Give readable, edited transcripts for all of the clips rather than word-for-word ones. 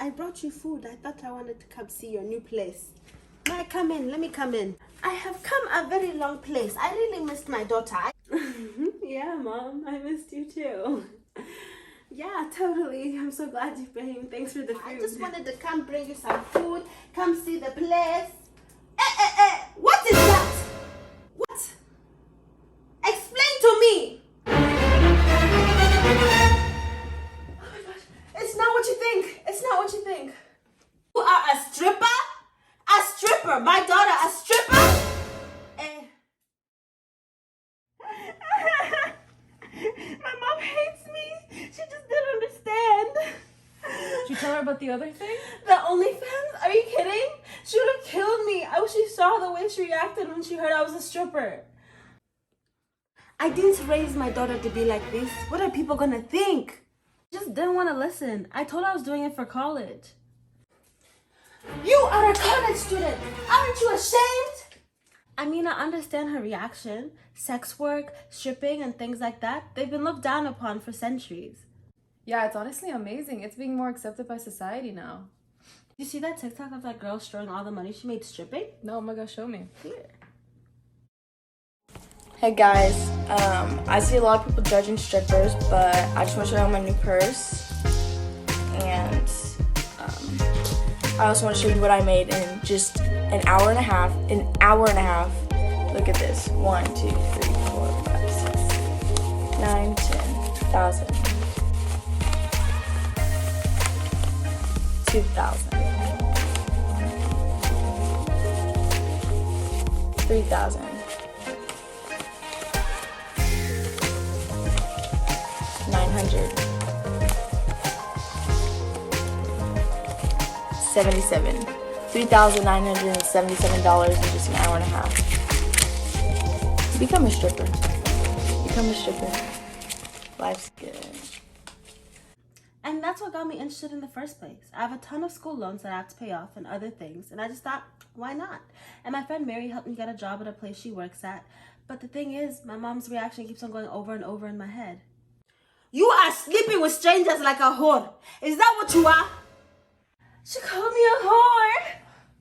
I brought you food. I thought I wanted to come see your new place. May I come in? Let me come in. I have come a very long place. I really missed my daughter. Yeah, Mom. I missed you too. Yeah, totally. I'm so glad you came. Thanks for the food. I just wanted to come bring you some food. Come see the place. What is that? What? Explain to me. Oh my gosh. It's not what you think. It's not what you think. You are a stripper? A stripper? My daughter a stripper? My mom hates me. She just didn't understand. Did you tell her about the other thing? The OnlyFans? Are you kidding? She would have killed me. I wish she saw the way she reacted when she heard I was a stripper. I didn't raise my daughter to be like this. What are people gonna think? I just didn't want to listen. I told her I was doing it for college. You are a college student. Aren't you ashamed? I mean, I understand her reaction. Sex work, stripping, and things like that, they've been looked down upon for centuries. Yeah, it's honestly amazing. It's being more accepted by society now. Did you see that TikTok of that girl showing all the money she made stripping? No, oh my gosh, show me. Here. Hey guys, I see a lot of people judging strippers, but I just want to show you my new purse. And I also want to show you what I made in just an hour and a half. Look at this. 1, 2, 3, 4, 5, 6, 9, 10,000. 2,000. 3,000. 900. 77. $3,977 in just an hour and a half. Become a stripper. Become a stripper. Life's good. And that's what got me interested in the first place. I have a ton of school loans that I have to pay off and other things, and I just thought, why not? And my friend Mary helped me get a job at a place she works at. But the thing is, my mom's reaction keeps on going over and over in my head. You are sleeping with strangers like a whore. Is that what you are? She called me a whore.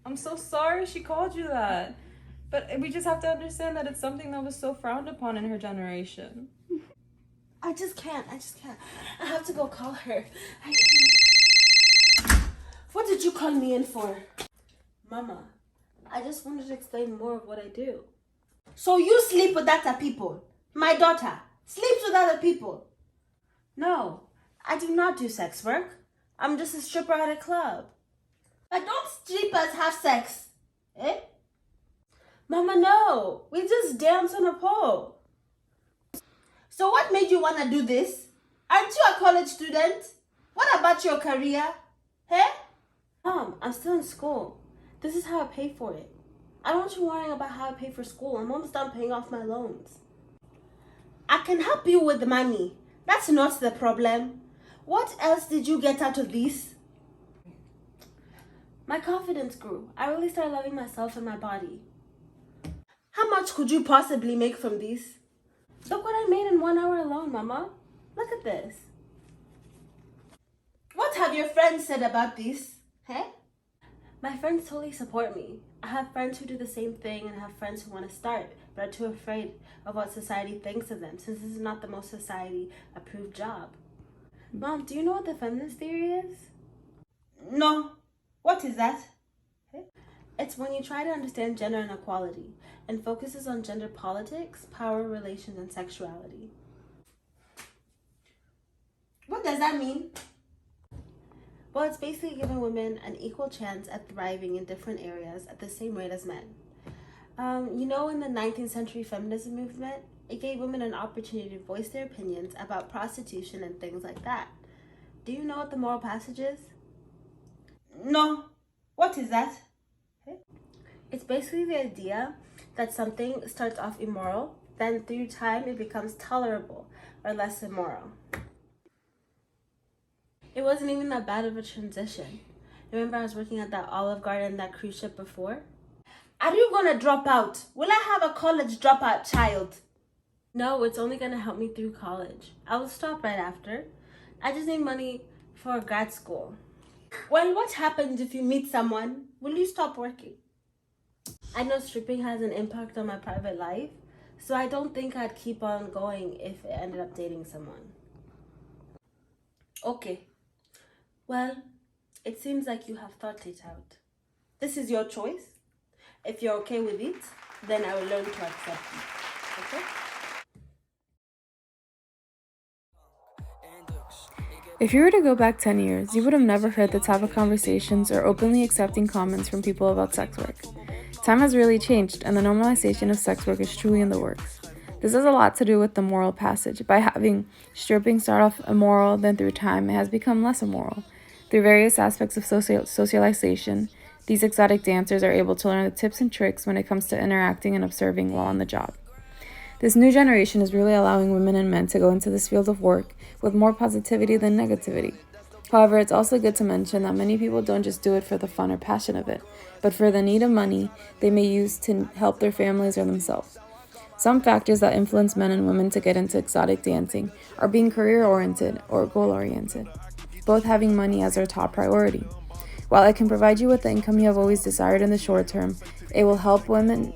I'm so sorry she called you that. But we just have to understand that it's something that was so frowned upon in her generation. I just can't. I have to go call her. What did you call me in for? Mama, I just wanted to explain more of what I do. So you sleep with other people? My daughter sleeps with other people? No, I do not do sex work. I'm just a stripper at a club. But don't strippers have sex? Eh? Mama, no. We just dance on a pole. So what made you want to do this? Aren't you a college student? What about your career? Hey? Mom, I'm still in school. This is how I pay for it. I don't want you worrying about how I pay for school. I'm almost done paying off my loans. I can help you with the money. That's not the problem. What else did you get out of this? My confidence grew. I really started loving myself and my body. How much could you possibly make from this? Look what I made in 1 hour alone, Mama. Look at this. What have your friends said about this? Hey? My friends totally support me. I have friends who do the same thing and have friends who want to start, but are too afraid of what society thinks of them, since this is not the most society-approved job. Mom, do you know what the feminist theory is? No. What is that? It's when you try to understand gender inequality and focuses on gender politics, power relations, and sexuality. What does that mean? Well, it's basically giving women an equal chance at thriving in different areas at the same rate as men. You know, in the 19th century feminism movement, it gave women an opportunity to voice their opinions about prostitution and things like that. Do you know what the moral passage is? No. What is that? It's basically the idea that something starts off immoral, then through time it becomes tolerable or less immoral. It wasn't even that bad of a transition. Remember I was working at that Olive Garden, that cruise ship before? Are you gonna drop out? Will I have a college dropout child? No, it's only gonna help me through college. I will stop right after. I just need money for grad school. Well, what happens if you meet someone? Will you stop working? I know stripping has an impact on my private life, so I don't think I'd keep on going if I ended up dating someone. Okay, well, it seems like you have thought it out. This is your choice. If you're okay with it, then I will learn to accept it. Okay? If you were to go back 10 years, you would have never heard the type of conversations or openly accepting comments from people about sex work. Time has really changed, and the normalization of sex work is truly in the works. This has a lot to do with the moral passage. By having stripping start off immoral, then through time, it has become less immoral. Through various aspects of socialization, these exotic dancers are able to learn the tips and tricks when it comes to interacting and observing while on the job. This new generation is really allowing women and men to go into this field of work with more positivity than negativity. However, it's also good to mention that many people don't just do it for the fun or passion of it, but for the need of money they may use to help their families or themselves. Some factors that influence men and women to get into exotic dancing are being career-oriented or goal-oriented, both having money as their top priority. While it can provide you with the income you have always desired in the short term, it will help women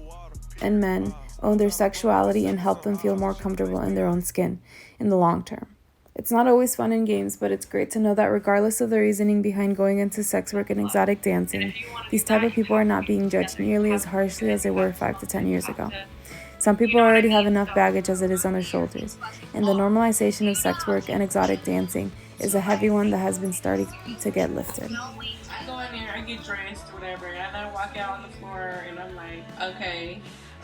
and men own their sexuality and help them feel more comfortable in their own skin in the long term. It's not always fun and games, but it's great to know that regardless of the reasoning behind going into sex work and exotic dancing, these type of people are not being judged nearly as harshly as they were 5 to 10 years ago. Some people already have enough baggage as it is on their shoulders, and the normalization of sex work and exotic dancing is a heavy one that has been starting to get lifted. I go in there, I get dressed, whatever, and I walk out on the floor, and I'm like, okay,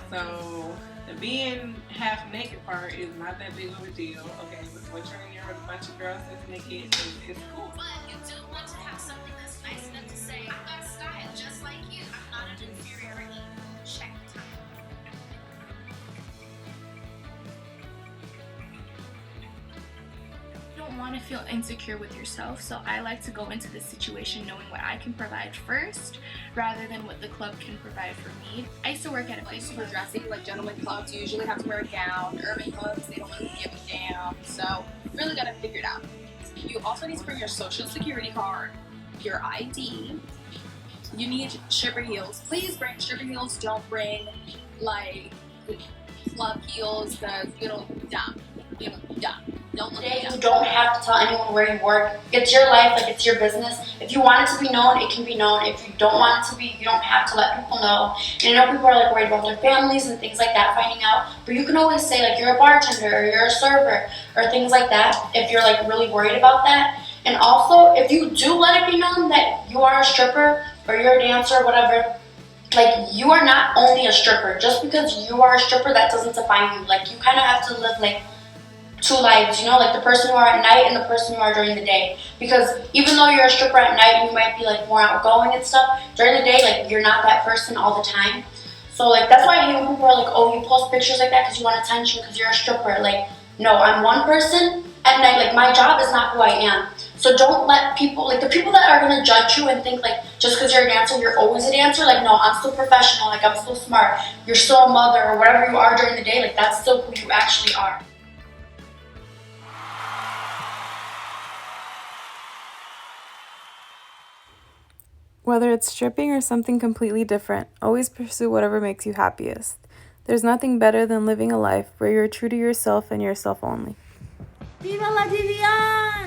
so the being half naked part is not that big of a deal. Okay, but what you're in here with a bunch of girls that's naked is cool. But you do want to have something that's nice enough to say, I've got style just like you. I'm not an inferiority. Check the time. You don't want to feel insecure with yourself, so I like to go into this situation knowing what I can provide first rather than what the club can provide for me. I used to work at a place super dressy, like gentlemen clubs, you usually have to wear a gown. Urban clubs, they don't really give a damn, so you really gotta figure it out. You also need to bring your social security card, your ID. You need stripper heels. Please bring stripper heels. Don't bring like the club heels, the dumb. Don't look Today, dumb. you don't have to tell anyone where you work. It's your life, like it's your business. If you want it to be known, it can be known. If you don't want it to be, you don't have to let people know. And I know people are like worried about their families and things like that finding out, but you can always say like you're a bartender or you're a server or things like that if you're like really worried about that. And also, if you do let it be known that you are a stripper or you're a dancer or whatever, like you are not only a stripper. Just because you are a stripper, that doesn't define you. Like you kind of have to live like two lives, you know, like the person you are at night and the person you are during the day. Because even though you're a stripper at night, you might be like more outgoing and stuff. During the day, like you're not that person all the time. So like that's why I hate when people are like, oh, you post pictures like that because you want attention because you're a stripper. Like, no, I'm one person at night. Like my job is not who I am. So don't let people, like the people that are gonna judge you and think like just because you're a dancer, you're always a dancer. Like no, I'm still professional. Like I'm still smart. You're still a mother or whatever you are during the day. Like that's still who you actually are. Whether it's stripping or something completely different, always pursue whatever makes you happiest. There's nothing better than living a life where you're true to yourself and yourself only. Viva la Divian!